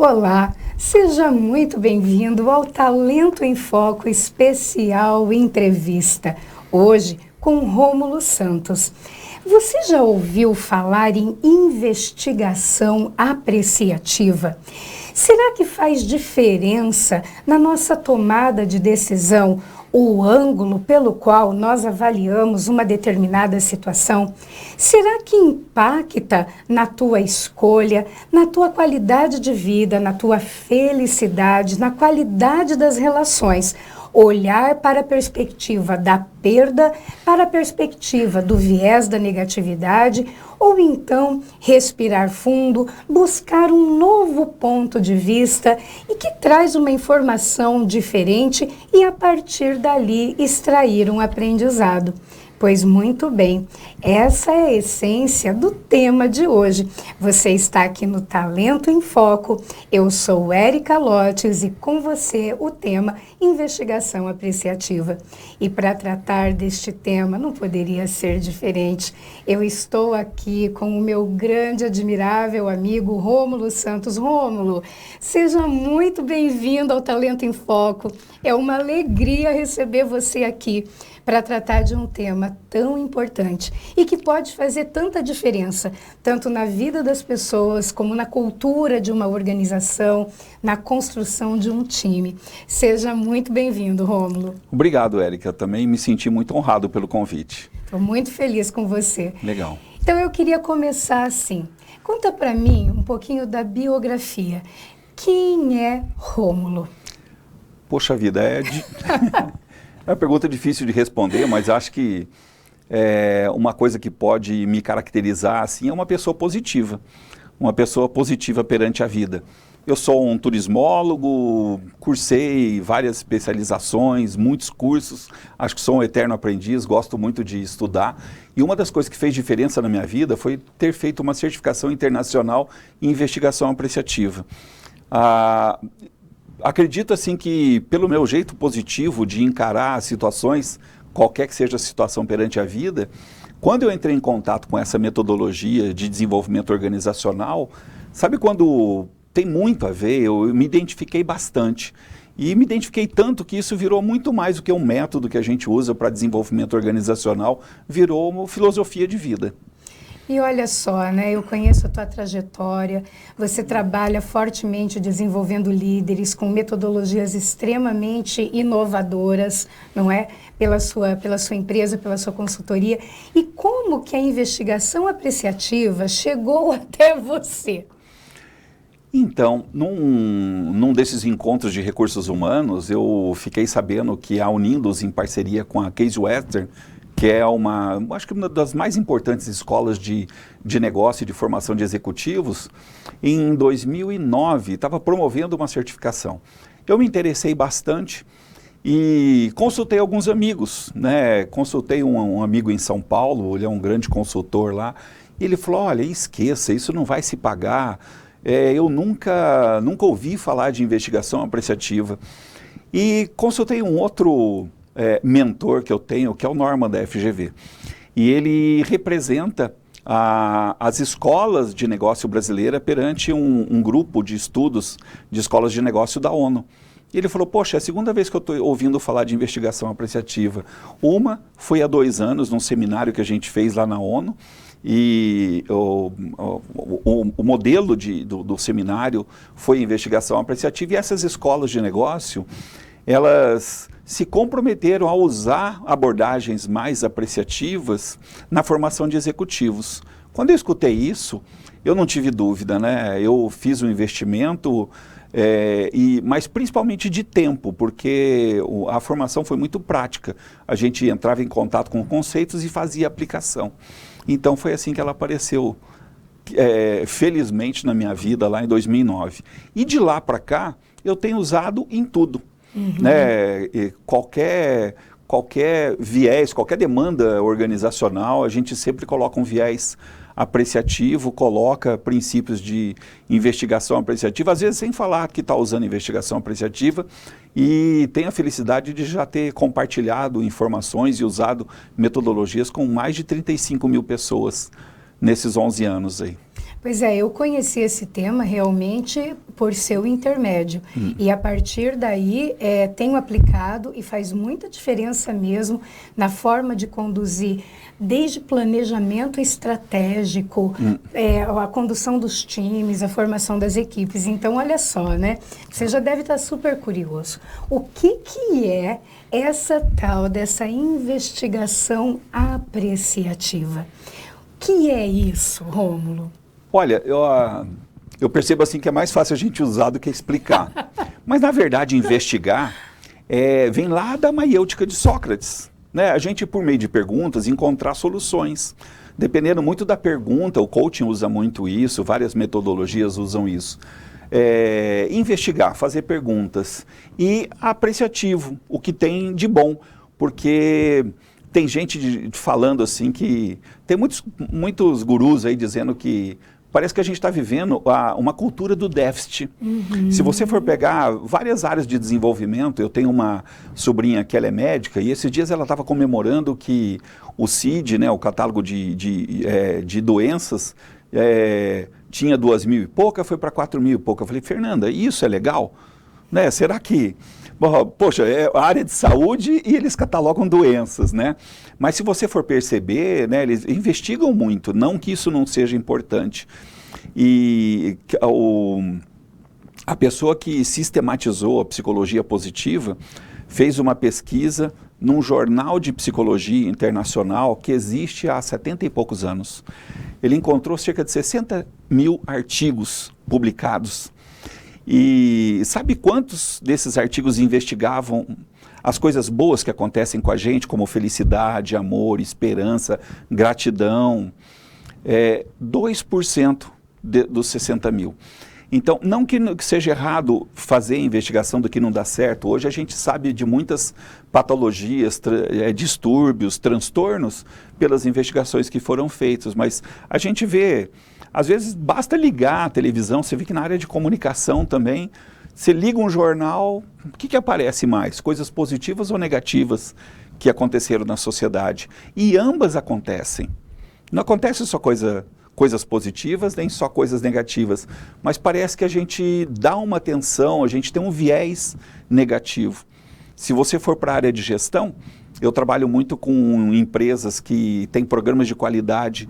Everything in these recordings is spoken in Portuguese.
Olá, seja muito bem-vindo ao Talento em Foco Especial Entrevista. Hoje com Rômulo Santos. Você já ouviu falar em investigação apreciativa? Será que faz diferença na nossa tomada de decisão o ângulo pelo qual nós avaliamos uma determinada situação? Será que impacta na tua escolha, na tua qualidade de vida, na tua felicidade, na qualidade das relações? Olhar para a perspectiva da perda, para a perspectiva do viés da negatividade, ou então respirar fundo, buscar um novo ponto de vista e que traz uma informação diferente e a partir dali extrair um aprendizado. Pois muito bem, essa é a essência do tema de hoje. Você está aqui no Talento em Foco, eu sou Érica Lotes e com você o tema Investigação Apreciativa. E para tratar deste tema não poderia ser diferente. Eu estou aqui com o meu grande, admirável amigo Rômulo Santos. Rômulo, seja muito bem-vindo ao Talento em Foco. É uma alegria receber você aqui para tratar de um tema tão importante e que pode fazer tanta diferença, tanto na vida das pessoas, como na cultura de uma organização, na construção de um time. Seja muito bem-vindo, Rômulo. Obrigado, Érica. Também me senti muito honrado pelo convite. Estou muito feliz com você. Legal. Então, eu queria começar assim. Conta para mim um pouquinho da biografia. Quem é Rômulo? Poxa vida, é uma pergunta difícil de responder, mas acho que uma coisa que pode me caracterizar assim é uma pessoa positiva perante a vida. Eu sou um turismólogo, cursei várias especializações, muitos cursos, acho que sou um eterno aprendiz, gosto muito de estudar. E uma das coisas que fez diferença na minha vida foi ter feito uma certificação internacional em investigação apreciativa. Acredito assim que pelo meu jeito positivo de encarar as situações, qualquer que seja a situação perante a vida, quando eu entrei em contato com essa metodologia de desenvolvimento organizacional, sabe quando tem muito a ver, eu me identifiquei bastante. E me identifiquei tanto que isso virou muito mais do que um método que a gente usa para desenvolvimento organizacional, virou uma filosofia de vida. E olha só, né? Eu conheço a tua trajetória, você trabalha fortemente desenvolvendo líderes com metodologias extremamente inovadoras, não é? Pela sua empresa, pela sua consultoria. E como que a investigação apreciativa chegou até você? Então, num desses encontros de recursos humanos, eu fiquei sabendo que a Unidos, em parceria com a Case Western, que é acho que uma das mais importantes escolas de negócio e de formação de executivos, em 2009 estava promovendo uma certificação. Eu me interessei bastante e consultei alguns amigos, né? Consultei um amigo em São Paulo, ele é um grande consultor lá, e ele falou, olha, esqueça, isso não vai se pagar, eu nunca ouvi falar de investigação apreciativa. E consultei um outro mentor que eu tenho, que é o Norman da FGV. E ele representa as escolas de negócio brasileira perante um grupo de estudos de escolas de negócio da ONU. E ele falou, poxa, é a segunda vez que eu estou ouvindo falar de investigação apreciativa. Uma foi há 2 anos, num seminário que a gente fez lá na ONU, e o modelo do seminário foi investigação apreciativa, e essas escolas de negócio, elas se comprometeram a usar abordagens mais apreciativas na formação de executivos. Quando eu escutei isso, eu não tive dúvida, né? Eu fiz um investimento, mas principalmente de tempo, porque a formação foi muito prática. A gente entrava em contato com conceitos e fazia aplicação. Então foi assim que ela apareceu, felizmente, na minha vida lá em 2009. E de lá para cá, eu tenho usado em tudo. Uhum. Né? Qualquer viés, qualquer demanda organizacional, a gente sempre coloca um viés apreciativo, coloca princípios de investigação apreciativa, às vezes sem falar que está usando investigação apreciativa, e tem a felicidade de já ter compartilhado informações e usado metodologias com mais de 35 mil pessoas nesses 11 anos aí. Pois é, eu conheci esse tema realmente por seu intermédio. E a partir daí tenho aplicado e faz muita diferença mesmo na forma de conduzir, desde planejamento estratégico, a condução dos times, a formação das equipes. Então, olha só, né? Você já deve estar super curioso. O que é essa tal dessa investigação apreciativa? O que é isso, Rômulo? Olha, eu percebo assim que é mais fácil a gente usar do que explicar. Mas, na verdade, investigar vem lá da maiêutica de Sócrates. Né? A gente, por meio de perguntas, encontrar soluções. Dependendo muito da pergunta, o coaching usa muito isso, várias metodologias usam isso. Investigar, fazer perguntas. E apreciativo, o que tem de bom. Porque tem gente falando assim que... Tem muitos gurus aí dizendo que parece que a gente está vivendo uma cultura do déficit. Se você for pegar várias áreas de desenvolvimento, eu tenho uma sobrinha que ela é médica e esses dias ela estava comemorando que o CID, né, o catálogo de doenças, tinha 2.000 e pouca, foi para 4.000 e pouca. Eu falei, Fernanda, isso é legal? Né? Será que... Poxa, é a área de saúde e eles catalogam doenças, né? Mas se você for perceber, né, eles investigam muito, não que isso não seja importante. E a pessoa que sistematizou a psicologia positiva fez uma pesquisa num jornal de psicologia internacional que existe há 70 e poucos anos. Ele encontrou cerca de 60.000 artigos publicados. E sabe quantos desses artigos investigavam as coisas boas que acontecem com a gente, como felicidade, amor, esperança, gratidão? 2% dos 60.000. Então, não que seja errado fazer investigação do que não dá certo. Hoje a gente sabe de muitas patologias, distúrbios, transtornos, pelas investigações que foram feitas. Mas a gente vê... Às vezes basta ligar a televisão, você vê que na área de comunicação também, você liga um jornal, o que aparece mais? Coisas positivas ou negativas que aconteceram na sociedade? E ambas acontecem. Não acontece só coisas positivas, nem só coisas negativas, mas parece que a gente dá uma atenção, a gente tem um viés negativo. Se você for para a área de gestão, eu trabalho muito com empresas que têm programas de qualidade,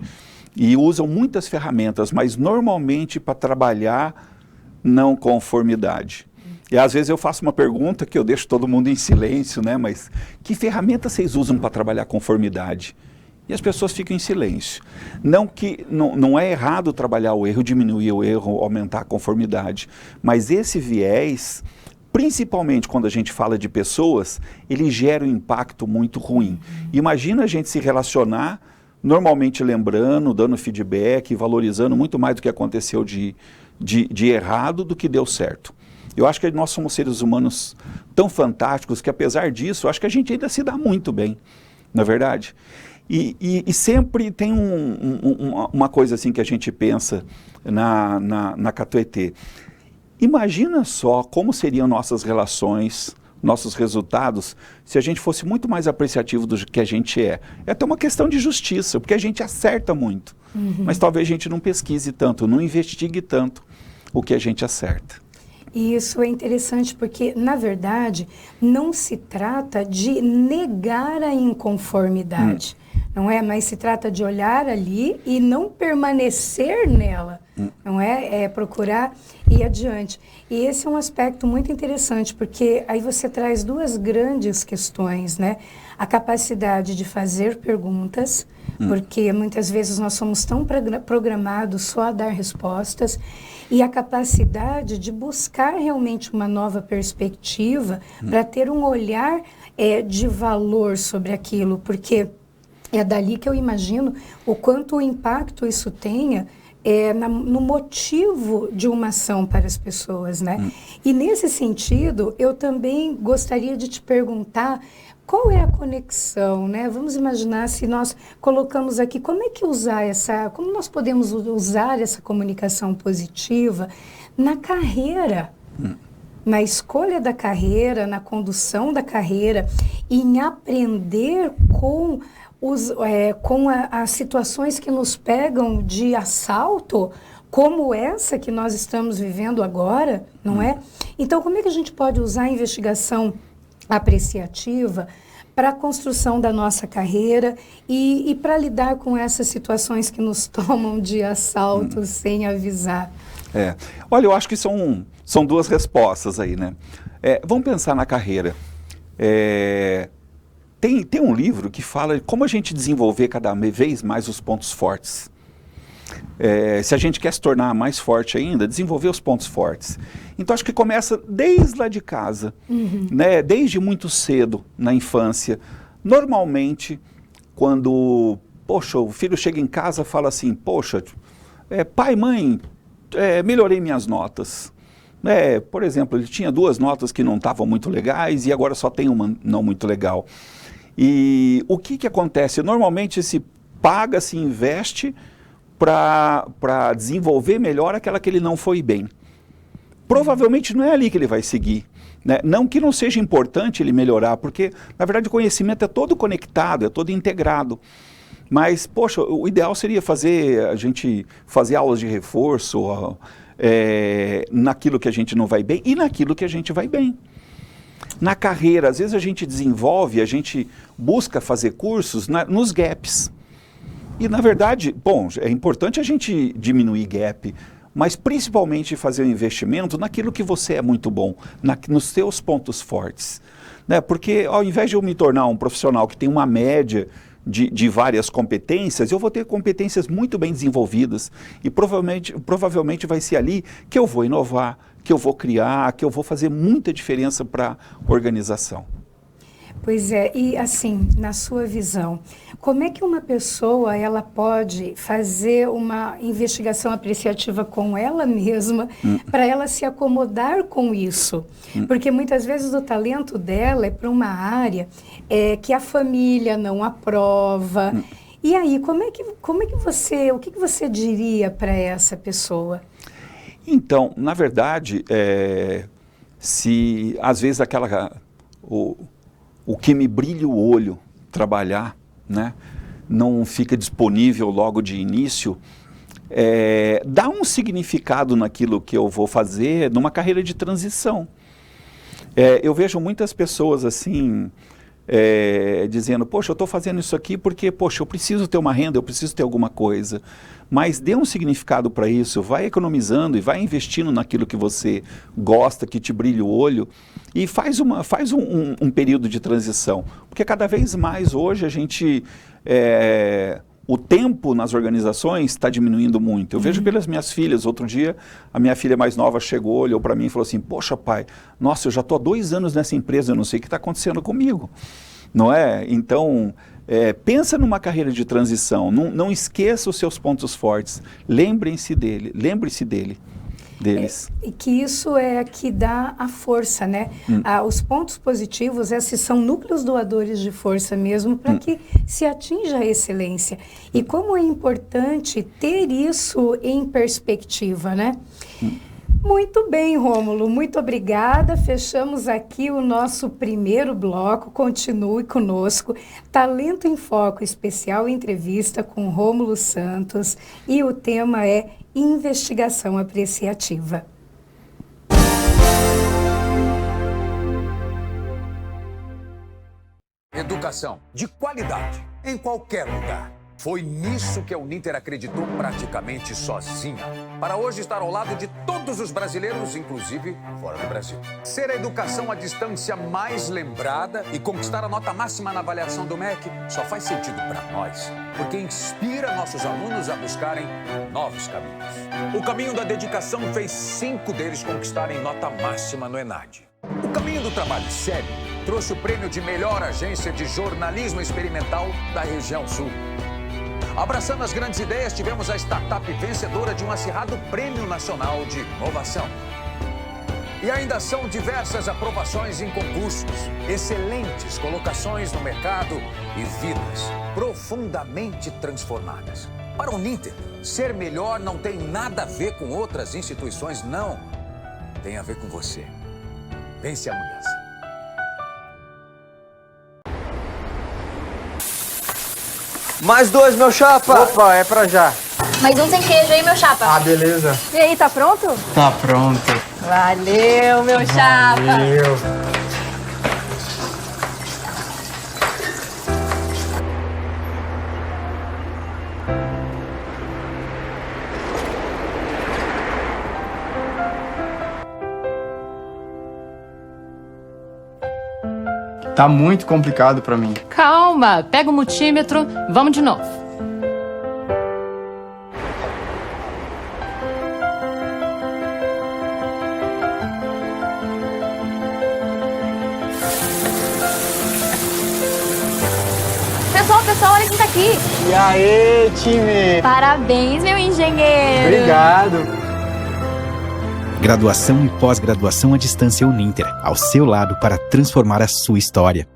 e usam muitas ferramentas, mas normalmente para trabalhar não conformidade. E às vezes eu faço uma pergunta que eu deixo todo mundo em silêncio, né? Mas que ferramenta vocês usam para trabalhar conformidade? E as pessoas ficam em silêncio. Não é errado trabalhar o erro, diminuir o erro, aumentar a conformidade. Mas esse viés, principalmente quando a gente fala de pessoas, ele gera um impacto muito ruim. Imagina a gente se relacionar normalmente lembrando, dando feedback, valorizando muito mais do que aconteceu de errado do que deu certo. Eu acho que nós somos seres humanos tão fantásticos que, apesar disso, eu acho que a gente ainda se dá muito bem, na verdade. E sempre tem uma coisa assim que a gente pensa na Catuetê. Imagina só como seriam nossas relações, nossos resultados, se a gente fosse muito mais apreciativo do que a gente é. É até uma questão de justiça, porque a gente acerta muito. Mas talvez a gente não pesquise tanto, não investigue tanto o que a gente acerta. E isso é interessante porque, na verdade, não se trata de negar a inconformidade, não é? Mas se trata de olhar ali e não permanecer nela, não é? É procurar ir adiante. E esse é um aspecto muito interessante, porque aí você traz duas grandes questões, né? A capacidade de fazer perguntas, porque muitas vezes nós somos tão programados só a dar respostas, e a capacidade de buscar realmente uma nova perspectiva para ter um olhar de valor sobre aquilo, porque é dali que eu imagino o quanto o impacto isso tenha no motivo de uma ação para as pessoas, né? E nesse sentido, eu também gostaria de te perguntar qual é a conexão, né? Vamos imaginar se nós colocamos aqui, como nós podemos usar essa comunicação positiva na carreira, na escolha da carreira, na condução da carreira, e em aprender com as situações que nos pegam de assalto como essa que nós estamos vivendo agora, não é? Então, como é que a gente pode usar a investigação apreciativa para a construção da nossa carreira e para lidar com essas situações que nos tomam de assalto sem avisar? Olha, eu acho que são duas respostas aí, né? Vamos pensar na carreira. Tem um livro que fala de como a gente desenvolver cada vez mais os pontos fortes. Se a gente quer se tornar mais forte ainda, desenvolver os pontos fortes. Então, acho que começa desde lá de casa, né? Desde muito cedo, na infância. Normalmente, quando, poxa, o filho chega em casa e fala assim, poxa, pai, mãe, melhorei minhas notas. Por exemplo, ele tinha 2 notas que não estavam muito legais e agora só tem uma não muito legal. E o que acontece? Normalmente se paga, se investe para desenvolver melhor aquela que ele não foi bem. Provavelmente não é ali que ele vai seguir, né? Não que não seja importante ele melhorar, porque na verdade o conhecimento é todo conectado, é todo integrado. Mas, poxa, o ideal seria a gente fazer aulas de reforço naquilo que a gente não vai bem e naquilo que a gente vai bem. Na carreira, às vezes a gente desenvolve, a gente busca fazer cursos nos gaps. E, na verdade, bom, é importante a gente diminuir gap, mas principalmente fazer um investimento naquilo que você é muito bom, nos seus pontos fortes. Né? Porque ao invés de eu me tornar um profissional que tem uma média de várias competências, eu vou ter competências muito bem desenvolvidas e provavelmente vai ser ali que eu vou inovar, que eu vou criar, que eu vou fazer muita diferença para a organização. Pois é, e assim, na sua visão, como é que uma pessoa ela pode fazer uma investigação apreciativa com ela mesma para ela se acomodar com isso? Porque muitas vezes o talento dela é para uma área que a família não aprova. E aí, o que você diria para essa pessoa? Então, na verdade, se às vezes o que me brilha o olho trabalhar, né, não fica disponível logo de início, dá um significado naquilo que eu vou fazer numa carreira de transição. Eu vejo muitas pessoas assim, dizendo, poxa, eu estou fazendo isso aqui porque, poxa, eu preciso ter uma renda, eu preciso ter alguma coisa. Mas dê um significado para isso, vai economizando e vai investindo naquilo que você gosta, que te brilha o olho, e faz um período de transição. Porque cada vez mais hoje a gente... o tempo nas organizações está diminuindo muito. Eu vejo pelas minhas filhas. Outro dia, a minha filha mais nova chegou, olhou para mim e falou assim, poxa pai, nossa, eu já estou há 2 anos nessa empresa, eu não sei o que está acontecendo comigo. Não é? Então... pensa numa carreira de transição, não esqueça os seus pontos fortes, lembre-se deles. E que isso é que dá a força, né? Os pontos positivos, esses são núcleos doadores de força mesmo, para que se atinja a excelência. E como é importante ter isso em perspectiva, né? Muito bem, Rômulo, muito obrigada. Fechamos aqui o nosso primeiro bloco. Continue conosco. Talento em Foco especial entrevista com Rômulo Santos e o tema é investigação apreciativa. Educação de qualidade em qualquer lugar. Foi nisso que a Uninter acreditou praticamente sozinha, para hoje estar ao lado de todos os brasileiros, inclusive fora do Brasil. Ser a educação à distância mais lembrada e conquistar a nota máxima na avaliação do MEC só faz sentido para nós, porque inspira nossos alunos a buscarem novos caminhos. O caminho da dedicação fez 5 deles conquistarem nota máxima no ENAD. O caminho do trabalho sério trouxe o prêmio de melhor agência de jornalismo experimental da região sul. Abraçando as grandes ideias, tivemos a startup vencedora de um acirrado Prêmio Nacional de Inovação. E ainda são diversas aprovações em concursos, excelentes colocações no mercado e vidas profundamente transformadas. Para o Uninter, ser melhor não tem nada a ver com outras instituições, não. Tem a ver com você. Vence a mudança. Mais 2, meu chapa! Opa, é pra já. Mais um sem queijo aí, meu chapa. Ah, beleza. E aí, tá pronto? Tá pronto. Valeu, meu chapa. Valeu. Tá muito complicado pra mim. Calma, pega o multímetro, vamos de novo. Pessoal, olha quem tá aqui. E aí, time? Parabéns, meu engenheiro. Obrigado. Graduação e pós-graduação à distância Uninter, ao seu lado para transformar a sua história.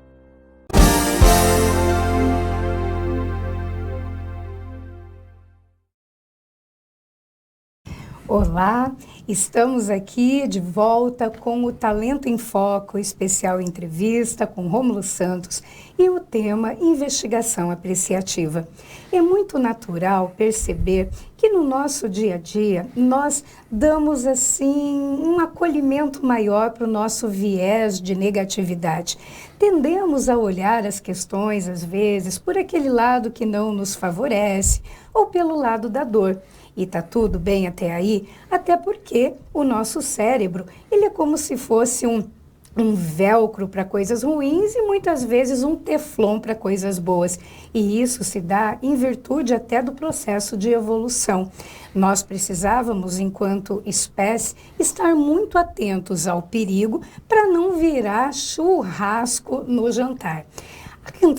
Olá, estamos aqui de volta com o Talento em Foco, especial entrevista com Rômulo Santos e o tema investigação apreciativa. É muito natural perceber que no nosso dia a dia nós damos assim um acolhimento maior para o nosso viés de negatividade. Tendemos a olhar as questões às vezes por aquele lado que não nos favorece ou pelo lado da dor. E tá tudo bem até aí, até porque o nosso cérebro, ele é como se fosse um velcro para coisas ruins e muitas vezes um teflon para coisas boas. E isso se dá em virtude até do processo de evolução. Nós precisávamos, enquanto espécie, estar muito atentos ao perigo para não virar churrasco no jantar.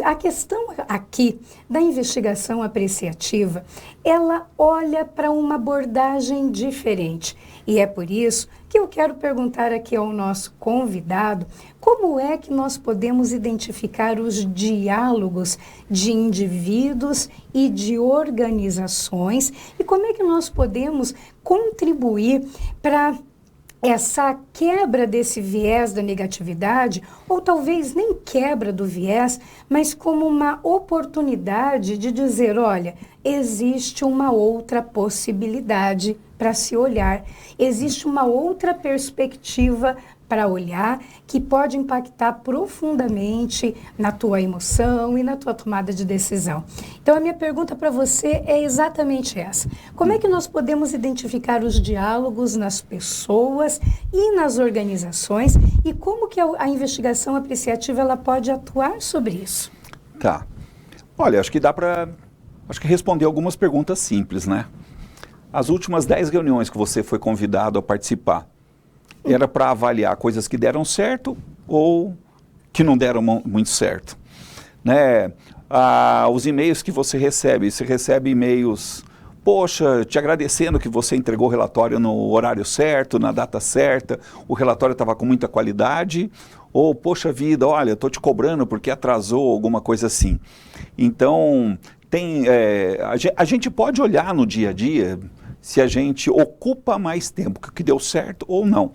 A questão aqui da investigação apreciativa, ela olha para uma abordagem diferente. E é por isso que eu quero perguntar aqui ao nosso convidado como é que nós podemos identificar os diálogos de indivíduos e de organizações e como é que nós podemos contribuir para essa quebra desse viés da negatividade, ou talvez nem quebra do viés, mas como uma oportunidade de dizer, olha, existe uma outra possibilidade para se olhar, existe uma outra perspectiva para olhar que pode impactar profundamente na tua emoção e na tua tomada de decisão. Então a minha pergunta para você é exatamente essa. Como é que nós podemos identificar os diálogos nas pessoas e nas organizações e como que a investigação apreciativa ela pode atuar sobre isso? Tá. Olha, acho que dá para responder algumas perguntas simples, né? As últimas 10 reuniões que você foi convidado a participar, era para avaliar coisas que deram certo ou que não deram muito certo, né? Os e-mails que você recebe e-mails, poxa, te agradecendo que você entregou o relatório no horário certo, na data certa, o relatório estava com muita qualidade, ou poxa vida, olha, estou te cobrando porque atrasou, alguma coisa assim. Então, a gente pode olhar no dia a dia se a gente ocupa mais tempo, que deu certo ou não.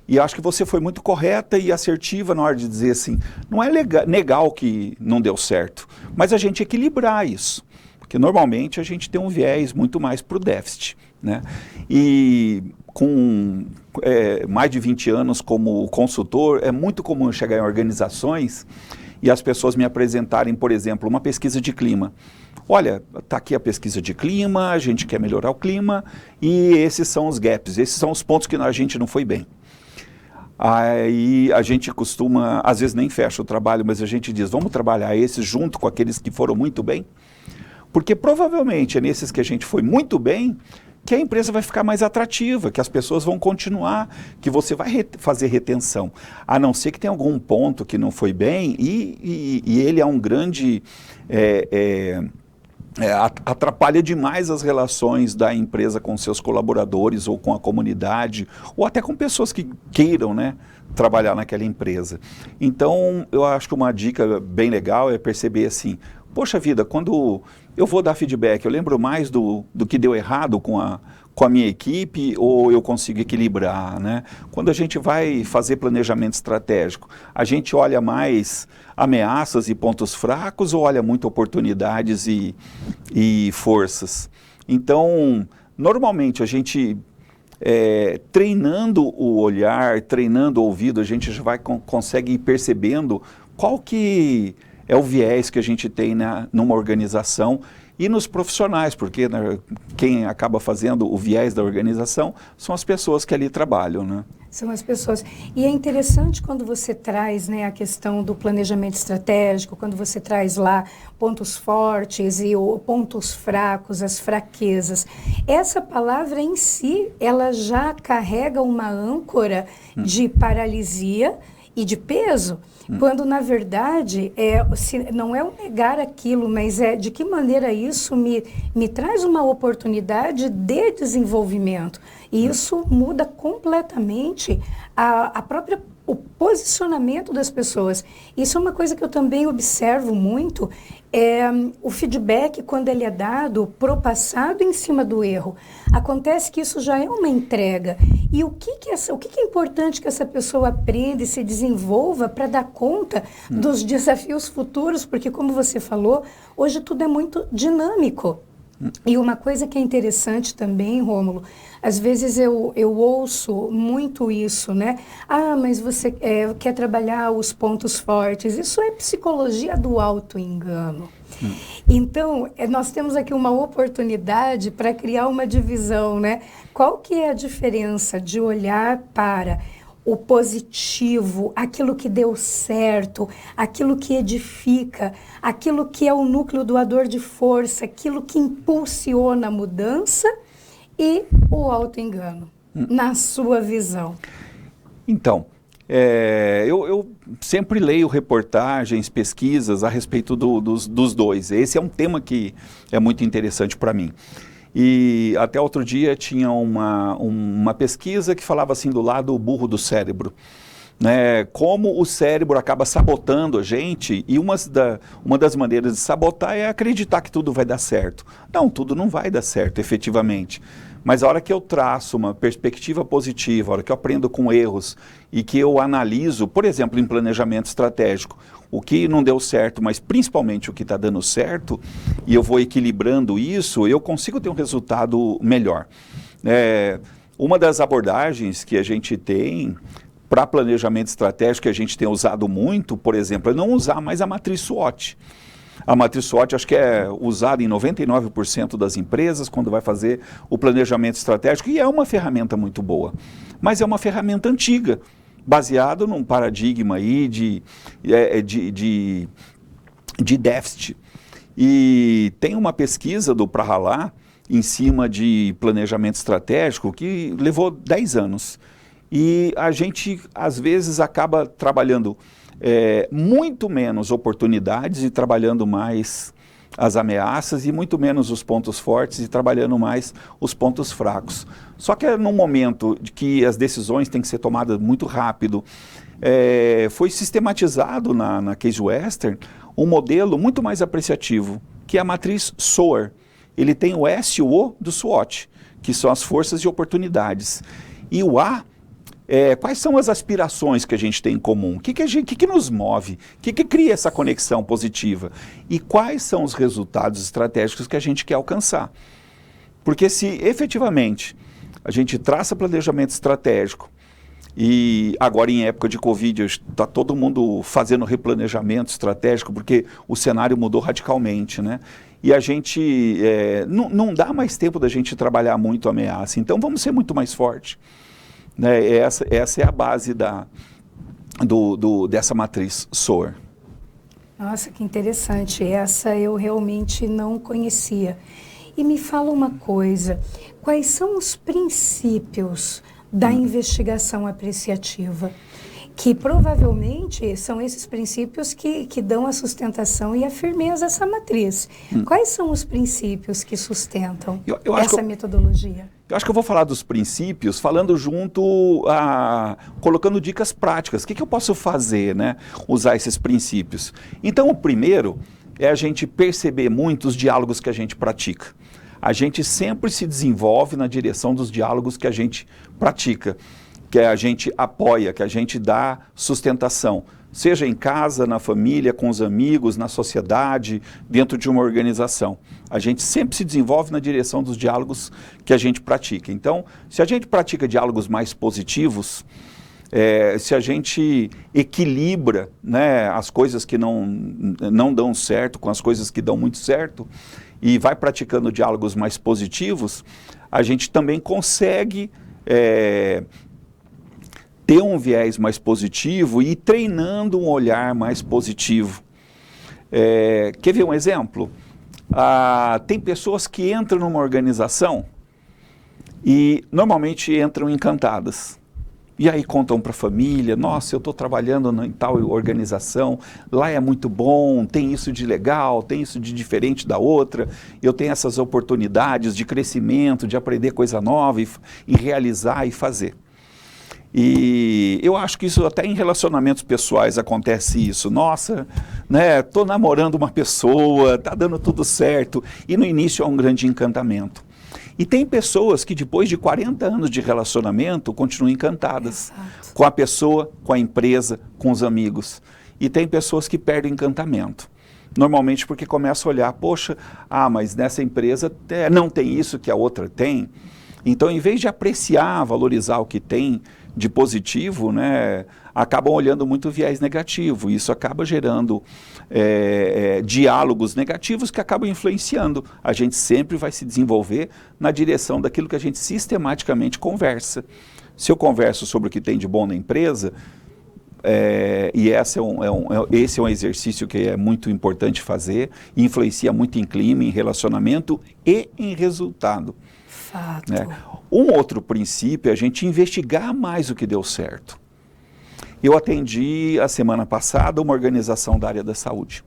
E acho que você foi muito correta e assertiva na hora de dizer assim, não é negar o que não deu certo, mas a gente equilibrar isso. Porque normalmente a gente tem um viés muito mais para o déficit, né? E com mais de 20 anos como consultor, é muito comum chegar em organizações e as pessoas me apresentarem, por exemplo, uma pesquisa de clima. Olha, está aqui a pesquisa de clima, a gente quer melhorar o clima e esses são os gaps, esses são os pontos que a gente não foi bem. Aí a gente costuma, às vezes nem fecha o trabalho, mas a gente diz, vamos trabalhar esses junto com aqueles que foram muito bem? Porque provavelmente é nesses que a gente foi muito bem que a empresa vai ficar mais atrativa, que as pessoas vão continuar, que você vai fazer retenção. A não ser que tenha algum ponto que não foi bem e ele é um grande... atrapalha demais as relações da empresa com seus colaboradores ou com a comunidade ou até com pessoas que queiram, né, trabalhar naquela empresa. Então, eu acho que uma dica bem legal é perceber assim, poxa vida, quando eu vou dar feedback, eu lembro mais do que deu errado com a minha equipe ou eu consigo equilibrar, né? Quando a gente vai fazer planejamento estratégico, a gente olha mais ameaças e pontos fracos ou olha muito oportunidades e forças? Então, normalmente a gente, treinando o olhar, treinando o ouvido, a gente já consegue ir percebendo qual que é o viés que a gente tem numa organização e nos profissionais, porque né, quem acaba fazendo o viés da organização são as pessoas que ali trabalham, né? São as pessoas. E é interessante quando você traz, né, a questão do planejamento estratégico, quando você traz lá pontos fortes e pontos fracos, as fraquezas. Essa palavra em si, ela já carrega uma âncora de paralisia e de peso, quando na verdade não é o negar aquilo, mas é de que maneira isso me traz uma oportunidade de desenvolvimento. E isso muda completamente o posicionamento das pessoas. Isso é uma coisa que eu também observo muito, o feedback quando ele é dado pro passado em cima do erro. Acontece que isso já é uma entrega. E o que é importante que essa pessoa aprenda e se desenvolva para dar conta dos desafios futuros? Porque, como você falou, hoje tudo é muito dinâmico. E uma coisa que é interessante também, Rômulo, às vezes eu ouço muito isso, né? Ah, mas você quer trabalhar os pontos fortes. Isso é psicologia do auto-engano. Então, nós temos aqui uma oportunidade para criar uma divisão, né? Qual que é a diferença de olhar para o positivo, aquilo que deu certo, aquilo que edifica, aquilo que é o núcleo doador de força, aquilo que impulsiona a mudança e o auto-engano, na sua visão? Então, eu sempre leio reportagens, pesquisas a respeito dos dois. Esse é um tema que é muito interessante para mim. E até outro dia tinha uma pesquisa que falava assim do lado burro do cérebro, né? Como o cérebro acaba sabotando a gente, e uma das maneiras de sabotar é acreditar que tudo vai dar certo. Não, tudo não vai dar certo, efetivamente. Mas a hora que eu traço uma perspectiva positiva, a hora que eu aprendo com erros e que eu analiso, por exemplo, em planejamento estratégico, o que não deu certo, mas principalmente o que está dando certo, e eu vou equilibrando isso, eu consigo ter um resultado melhor. Uma das abordagens que a gente tem para planejamento estratégico, que a gente tem usado muito, por exemplo, é não usar mais a matriz SWOT. A matriz SWOT acho que é usada em 99% das empresas quando vai fazer o planejamento estratégico, e é uma ferramenta muito boa, mas é uma ferramenta antiga, baseado num paradigma aí de déficit. E tem uma pesquisa do Prahalá em cima de planejamento estratégico que levou 10 anos. E a gente, às vezes, acaba trabalhando muito menos oportunidades e trabalhando mais as ameaças, e muito menos os pontos fortes e trabalhando mais os pontos fracos. Só que num momento de que as decisões têm que ser tomadas muito rápido, foi sistematizado na Case Western um modelo muito mais apreciativo, que é a matriz SOAR. Ele tem o S e o O do SWOT, que são as forças e oportunidades. E o A, quais são as aspirações que a gente tem em comum? O que nos move? O que cria essa conexão positiva? E quais são os resultados estratégicos que a gente quer alcançar? Porque se efetivamente a gente traça planejamento estratégico, e agora em época de Covid está todo mundo fazendo replanejamento estratégico, porque o cenário mudou radicalmente, né? E a gente, não dá mais tempo da gente trabalhar muito a ameaça, então vamos ser muito mais forte. Né? Essa é a base dessa matriz SOAR. Nossa, que interessante. Essa eu realmente não conhecia. E me fala uma coisa, quais são os princípios da investigação apreciativa? Que provavelmente são esses princípios que dão a sustentação e a firmeza a essa matriz. Quais são os princípios que sustentam essa metodologia? Eu acho que eu vou falar dos princípios falando colocando dicas práticas. O que eu posso fazer, né? Usar esses princípios. Então, o primeiro é a gente perceber muito os diálogos que a gente pratica. A gente sempre se desenvolve na direção dos diálogos que a gente pratica, que a gente apoia, que a gente dá sustentação. seja em casa, na família, com os amigos, na sociedade, dentro de uma organização. A gente sempre se desenvolve na direção dos diálogos que a gente pratica. Então, se a gente pratica diálogos mais positivos, se a gente equilibra, né, as coisas que não dão certo com as coisas que dão muito certo, e vai praticando diálogos mais positivos, a gente também consegue ter um viés mais positivo e ir treinando um olhar mais positivo. Quer ver um exemplo? Tem pessoas que entram numa organização e normalmente entram encantadas. E aí contam para a família, nossa, eu estou trabalhando em tal organização, lá é muito bom, tem isso de legal, tem isso de diferente da outra, eu tenho essas oportunidades de crescimento, de aprender coisa nova e realizar e fazer. E eu acho que isso até em relacionamentos pessoais acontece isso. Nossa, né, tô namorando uma pessoa, tá dando tudo certo. E no início é um grande encantamento. E tem pessoas que depois de 40 anos de relacionamento continuam encantadas. Exato. Com a pessoa, com a empresa, com os amigos. E tem pessoas que perdem encantamento. Normalmente porque começam a olhar, poxa, mas nessa empresa não tem isso que a outra tem. Então, em vez de apreciar, valorizar o que tem de positivo, né, acabam olhando muito o viés negativo. Isso acaba gerando diálogos negativos que acabam influenciando. A gente sempre vai se desenvolver na direção daquilo que a gente sistematicamente conversa. Se eu converso sobre o que tem de bom na empresa, e esse é um exercício que é muito importante fazer, influencia muito em clima, em relacionamento e em resultado. Fato. Né? Um outro princípio é a gente investigar mais o que deu certo. Eu atendi a semana passada uma organização da área da saúde,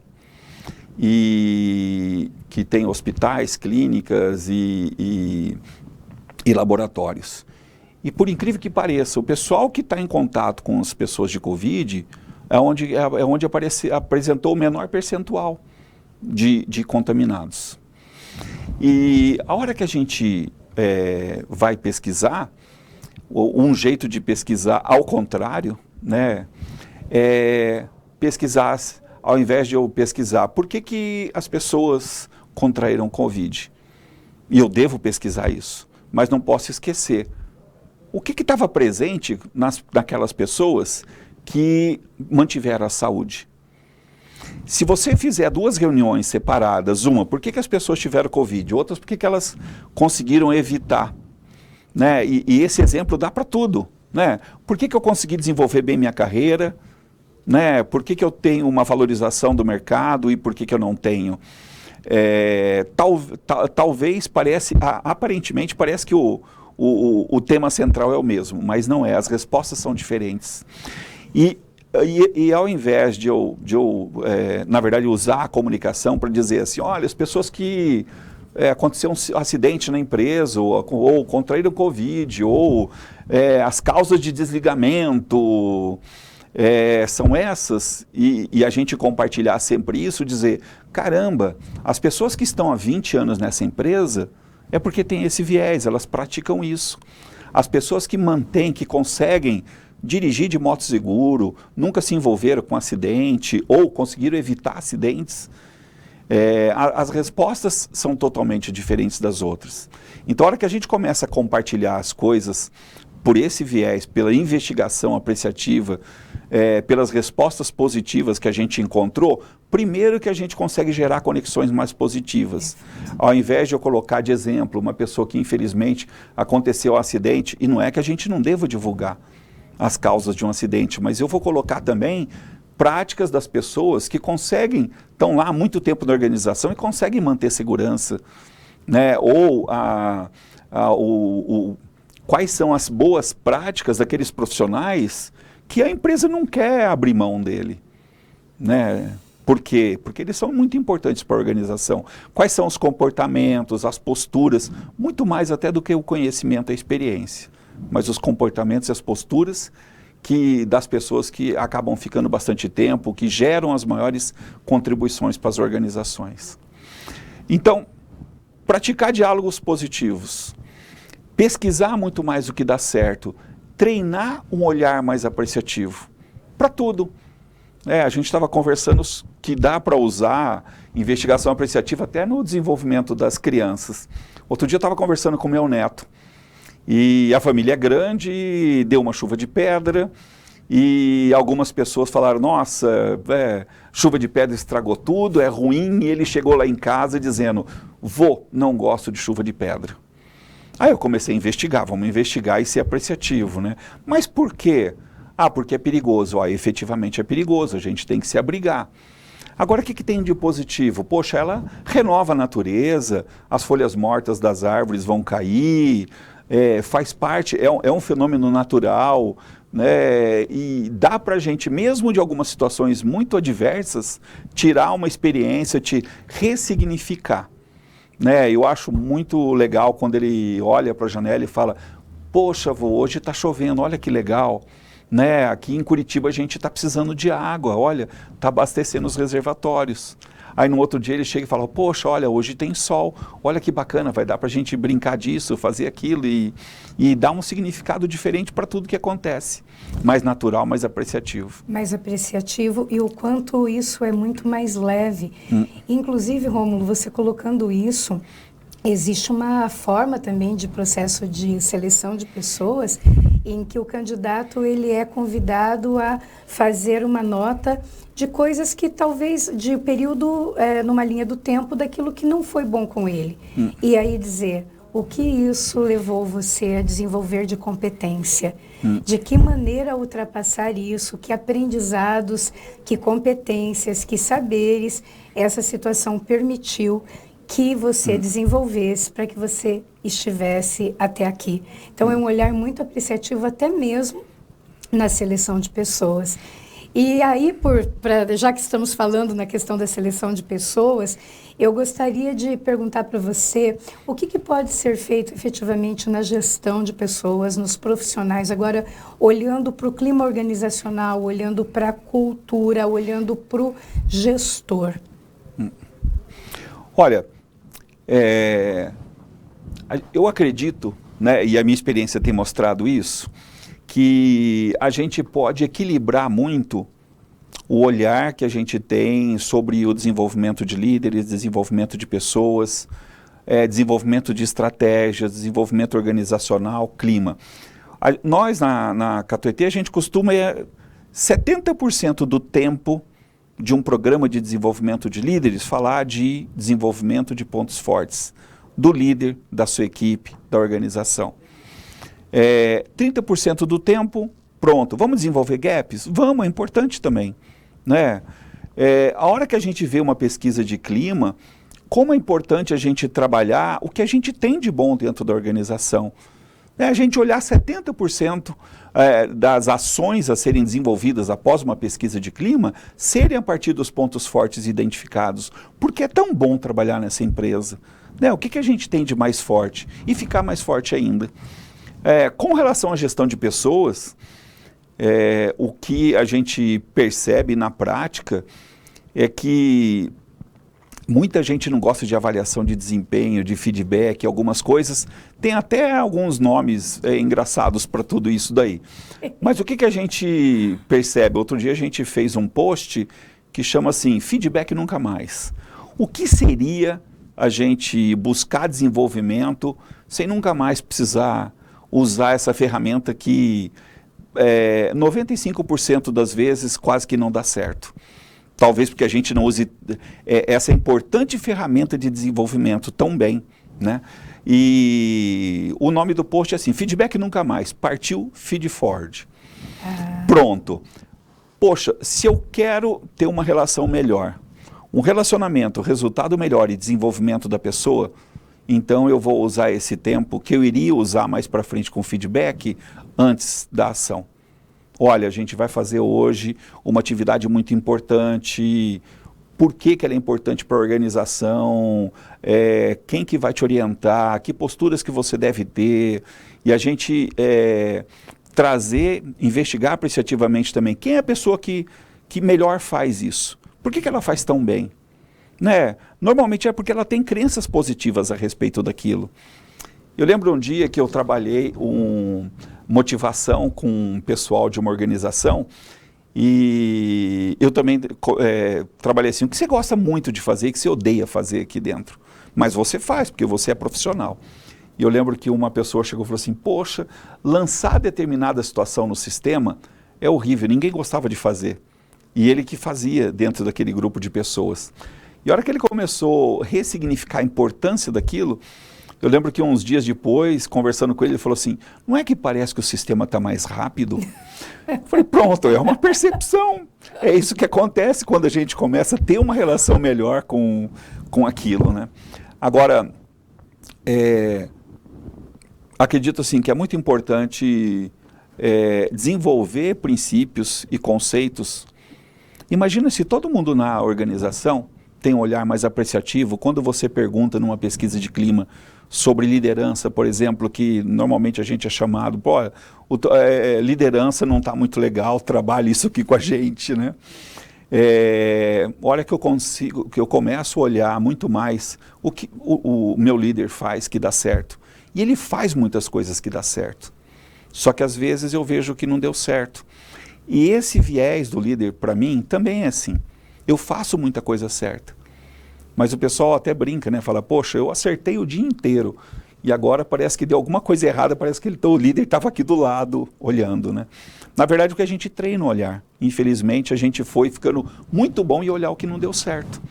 e que tem hospitais, clínicas e laboratórios. E por incrível que pareça, o pessoal que está em contato com as pessoas de Covid é onde apresentou o menor percentual de contaminados. E a hora que a gente vai pesquisar, um jeito de pesquisar ao contrário, né, pesquisar, ao invés de eu pesquisar por que as pessoas contraíram Covid. E eu devo pesquisar isso, mas não posso esquecer. O que estava presente naquelas pessoas que mantiveram a saúde? Se você fizer duas reuniões separadas, uma, por que as pessoas tiveram Covid? Outras, por que elas conseguiram evitar? Né? E esse exemplo dá para tudo. Né? Por que eu consegui desenvolver bem minha carreira? Né? Por que eu tenho uma valorização do mercado e por que eu não tenho? Talvez aparentemente parece que o tema central é o mesmo, mas não é, as respostas são diferentes. E ao invés de eu na verdade, usar a comunicação para dizer assim, olha, as pessoas que aconteceu um acidente na empresa, ou contraíram Covid, ou as causas de desligamento são essas, e a gente compartilhar sempre isso, dizer, caramba, as pessoas que estão há 20 anos nessa empresa, é porque tem esse viés, elas praticam isso. As pessoas que mantêm, que conseguem dirigir de moto seguro, nunca se envolveram com acidente ou conseguiram evitar acidentes, as respostas são totalmente diferentes das outras. Então, a hora que a gente começa a compartilhar as coisas por esse viés, pela investigação apreciativa, pelas respostas positivas que a gente encontrou, primeiro que a gente consegue gerar conexões mais positivas. Ao invés de eu colocar de exemplo uma pessoa que infelizmente aconteceu um acidente, e não é que a gente não deva divulgar as causas de um acidente, mas eu vou colocar também práticas das pessoas que estão lá há muito tempo na organização e conseguem manter segurança, né? Ou quais são as boas práticas daqueles profissionais que a empresa não quer abrir mão dele, né? Por quê? Porque eles são muito importantes para a organização. Quais são os comportamentos, as posturas, muito mais até do que o conhecimento e a experiência, mas os comportamentos e as posturas das pessoas que acabam ficando bastante tempo, que geram as maiores contribuições para as organizações. Então, praticar diálogos positivos, pesquisar muito mais o que dá certo, treinar um olhar mais apreciativo para tudo. A gente estava conversando que dá para usar investigação apreciativa até no desenvolvimento das crianças. Outro dia eu estava conversando com meu neto, e a família é grande, e deu uma chuva de pedra, e algumas pessoas falaram, nossa, chuva de pedra estragou tudo, é ruim, e ele chegou lá em casa dizendo, vô, não gosto de chuva de pedra. Aí eu comecei a investigar, vamos investigar e ser apreciativo, né? Mas por quê? Porque é perigoso. Efetivamente é perigoso, a gente tem que se abrigar. Agora, o que tem de positivo? Poxa, ela renova a natureza, as folhas mortas das árvores vão cair, faz parte, é um fenômeno natural, né? E dá para a gente, mesmo de algumas situações muito adversas, tirar uma experiência, te ressignificar. Né? Eu acho muito legal quando ele olha para a janela e fala, poxa, vô, hoje está chovendo, olha que legal. Né? Aqui em Curitiba a gente está precisando de água, olha, está abastecendo os reservatórios. Aí no outro dia ele chega e fala, poxa, olha, hoje tem sol, olha que bacana, vai dar para a gente brincar disso, fazer aquilo e dar um significado diferente para tudo que acontece. Mais natural, mais apreciativo. Mais apreciativo e o quanto isso é muito mais leve. Inclusive, Rômulo, você colocando isso, existe uma forma também de processo de seleção de pessoas em que o candidato ele é convidado a fazer uma nota de coisas que talvez de período, numa linha do tempo, daquilo que não foi bom com ele. E aí dizer o que isso levou você a desenvolver de competência, de que maneira ultrapassar isso, que aprendizados, que competências, que saberes essa situação permitiu que você desenvolvesse para que você estivesse até aqui. Então, é um olhar muito apreciativo até mesmo na seleção de pessoas. E aí, já que estamos falando na questão da seleção de pessoas, eu gostaria de perguntar para você o que pode ser feito efetivamente na gestão de pessoas, nos profissionais, agora olhando para o clima organizacional, olhando para a cultura, olhando para o gestor. Olha, eu acredito, né, e a minha experiência tem mostrado isso, que a gente pode equilibrar muito o olhar que a gente tem sobre o desenvolvimento de líderes, desenvolvimento de pessoas, desenvolvimento de estratégias, desenvolvimento organizacional, clima. Nós, na Catuete, a gente costuma 70% do tempo de um programa de desenvolvimento de líderes falar de desenvolvimento de pontos fortes do líder, da sua equipe, da organização. 30% do tempo, pronto, vamos desenvolver gaps? Vamos, é importante também. Né? A hora que a gente vê uma pesquisa de clima, como é importante a gente trabalhar o que a gente tem de bom dentro da organização. A gente olhar 70% das ações a serem desenvolvidas após uma pesquisa de clima, serem a partir dos pontos fortes identificados. Porque é tão bom trabalhar nessa empresa. Né? O que a gente tem de mais forte? E ficar mais forte ainda. Com relação à gestão de pessoas, o que a gente percebe na prática é que muita gente não gosta de avaliação de desempenho, de feedback, algumas coisas. Tem até alguns nomes engraçados para tudo isso daí. Mas o que a gente percebe? Outro dia a gente fez um post que chama assim, feedback nunca mais. O que seria a gente buscar desenvolvimento sem nunca mais precisar usar essa ferramenta que 95% das vezes quase que não dá certo. Talvez porque a gente não use essa importante ferramenta de desenvolvimento tão bem, né? E o nome do post é assim, feedback nunca mais, partiu feed forward. Pronto. Poxa, se eu quero ter uma relação melhor, um relacionamento, resultado melhor e desenvolvimento da pessoa, então eu vou usar esse tempo que eu iria usar mais para frente com feedback antes da ação. Olha, a gente vai fazer hoje uma atividade muito importante. Por que ela é importante para a organização? Quem que vai te orientar? Que posturas que você deve ter? E a gente trazer, investigar apreciativamente também. Quem é a pessoa que melhor faz isso? Por que ela faz tão bem? Né? Normalmente é porque ela tem crenças positivas a respeito daquilo. Eu lembro um dia que eu trabalhei motivação com um pessoal de uma organização E eu também trabalhei assim, o que você gosta muito de fazer e que você odeia fazer aqui dentro. Mas você faz, porque você é profissional. E eu lembro que uma pessoa chegou e falou assim, poxa, lançar determinada situação no sistema é horrível, ninguém gostava de fazer. E ele que fazia dentro daquele grupo de pessoas. E a hora que ele começou a ressignificar a importância daquilo, eu lembro que uns dias depois, conversando com ele, ele falou assim, não é que parece que o sistema está mais rápido? Eu falei, pronto, é uma percepção. É isso que acontece quando a gente começa a ter uma relação melhor com aquilo, né? Agora, acredito assim que é muito importante desenvolver princípios e conceitos. Imagina se todo mundo na organização tem um olhar mais apreciativo quando você pergunta numa pesquisa de clima sobre liderança, por exemplo, que normalmente a gente é chamado, pô, liderança não está muito legal, trabalha isso aqui com a gente, né? Olha que eu começo a olhar muito mais o que o meu líder faz que dá certo. E ele faz muitas coisas que dá certo. Só que às vezes eu vejo que não deu certo. E esse viés do líder, para mim, também é assim. Eu faço muita coisa certa. Mas o pessoal até brinca, né? Fala, poxa, eu acertei o dia inteiro. E agora parece que deu alguma coisa errada, parece que o líder estava aqui do lado, olhando, né? Na verdade, o que a gente treina o olhar. Infelizmente, a gente foi ficando muito bom em olhar o que não deu certo.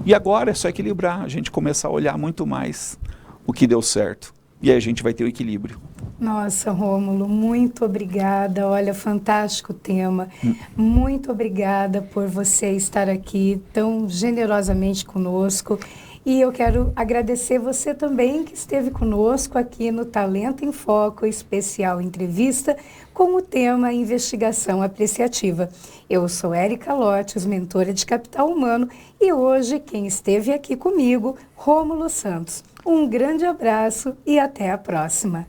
E agora é só equilibrar, a gente começar a olhar muito mais o que deu certo. E aí a gente vai ter o equilíbrio. Nossa, Rômulo, muito obrigada. Olha, fantástico tema. Muito obrigada por você estar aqui tão generosamente conosco. E eu quero agradecer você também que esteve conosco aqui no Talento em Foco Especial Entrevista com o tema Investigação Apreciativa. Eu sou Érica Lotes, mentora de Capital Humano, e hoje quem esteve aqui comigo, Rômulo Santos. Um grande abraço e até a próxima.